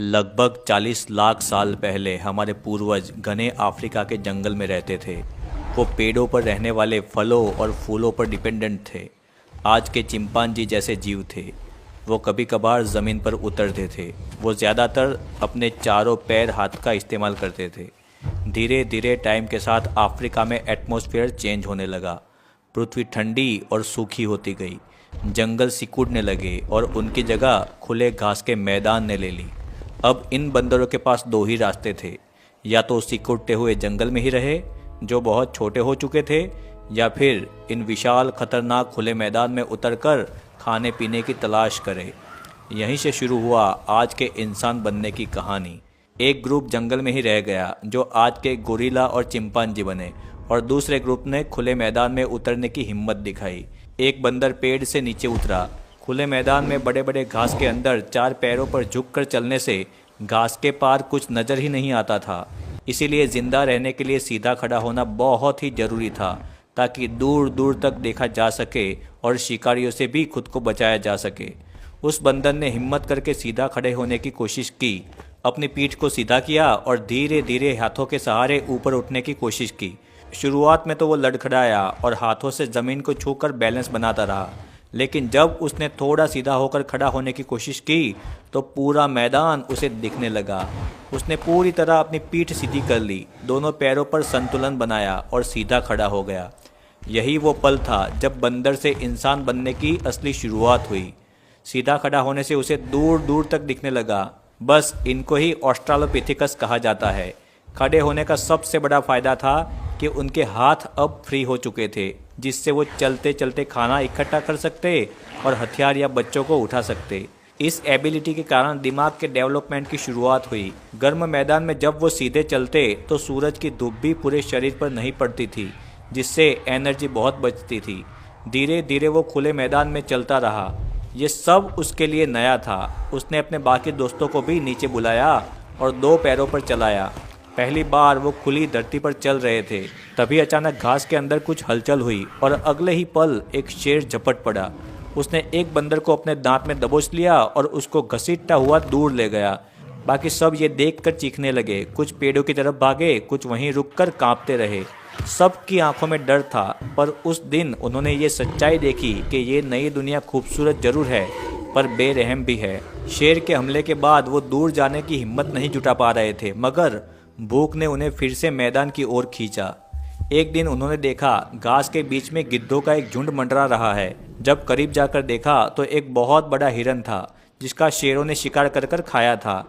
लगभग 40 लाख साल पहले हमारे पूर्वज घने अफ्रीका के जंगल में रहते थे। वो पेड़ों पर रहने वाले फलों और फूलों पर डिपेंडेंट थे। आज के चिंपांजी जैसे जीव थे। वो कभी कभार ज़मीन पर उतरते थे। वो ज़्यादातर अपने चारों पैर हाथ का इस्तेमाल करते थे। धीरे धीरे टाइम के साथ अफ्रीका में एटमॉस्फेयर चेंज होने लगा। पृथ्वी ठंडी और सूखी होती गई। जंगल सिकुड़ने लगे और उनकी जगह खुले घास के मैदान ने ले ली। अब इन बंदरों के पास दो ही रास्ते थे, या तो सिकुड़ते हुए जंगल में ही रहे जो बहुत छोटे हो चुके थे, या फिर इन विशाल खतरनाक खुले मैदान में उतरकर खाने पीने की तलाश करें। यहीं से शुरू हुआ आज के इंसान बनने की कहानी। एक ग्रुप जंगल में ही रह गया जो आज के गोरिल्ला और चिंपांजी बने, और दूसरे ग्रुप ने खुले मैदान में उतरने की हिम्मत दिखाई। एक बंदर पेड़ से नीचे उतरा। खुले मैदान में बड़े बड़े घास के अंदर चार पैरों पर झुककर चलने से घास के पार कुछ नज़र ही नहीं आता था। इसीलिए ज़िंदा रहने के लिए सीधा खड़ा होना बहुत ही ज़रूरी था, ताकि दूर दूर तक देखा जा सके और शिकारियों से भी खुद को बचाया जा सके। उस बंदर ने हिम्मत करके सीधा खड़े होने की कोशिश की, अपनी पीठ को सीधा किया और धीरे धीरे हाथों के सहारे ऊपर उठने की कोशिश की। शुरुआत में तो वो लड़खड़ाया और हाथों से ज़मीन को छूकर बैलेंस बनाता रहा, लेकिन जब उसने थोड़ा सीधा होकर खड़ा होने की कोशिश की तो पूरा मैदान उसे दिखने लगा। उसने पूरी तरह अपनी पीठ सीधी कर ली, दोनों पैरों पर संतुलन बनाया और सीधा खड़ा हो गया। यही वो पल था जब बंदर से इंसान बनने की असली शुरुआत हुई। सीधा खड़ा होने से उसे दूर दूर तक दिखने लगा। बस इनको ही ऑस्ट्रालोपिथेकस कहा जाता है। खड़े होने का सबसे बड़ा फ़ायदा था कि उनके हाथ अब फ्री हो चुके थे, जिससे वो चलते चलते खाना इकट्ठा कर सकते और हथियार या बच्चों को उठा सकते। इस एबिलिटी के कारण दिमाग के डेवलपमेंट की शुरुआत हुई। गर्म मैदान में जब वो सीधे चलते तो सूरज की धूप भी पूरे शरीर पर नहीं पड़ती थी, जिससे एनर्जी बहुत बचती थी। धीरे धीरे वो खुले मैदान में चलता रहा। ये सब उसके लिए नया था। उसने अपने बाकी दोस्तों को भी नीचे बुलाया और दो पैरों पर चलाया। पहली बार वो खुली धरती पर चल रहे थे, तभी अचानक घास के अंदर कुछ हलचल हुई और अगले ही पल एक शेर झपट पड़ा। उसने एक बंदर को अपने दांत में दबोच लिया और उसको घसीटता हुआ दूर ले गया। बाकी सब ये देखकर चीखने लगे। कुछ पेड़ों की तरफ भागे, कुछ वहीं रुककर कांपते रहे। सबकी आंखों में डर था, पर उस दिन उन्होंने ये सच्चाई देखी कि ये नई दुनिया खूबसूरत जरूर है, पर बेरहम भी है। शेर के हमले के बाद वो दूर जाने की हिम्मत नहीं जुटा पा रहे थे, मगर भूख ने उन्हें फिर से मैदान की ओर खींचा। एक दिन उन्होंने देखा घास के बीच में गिद्धों का एक झुंड मंडरा रहा है। जब करीब जाकर देखा तो एक बहुत बड़ा हिरन था, जिसका शेरों ने शिकार कर कर खाया था।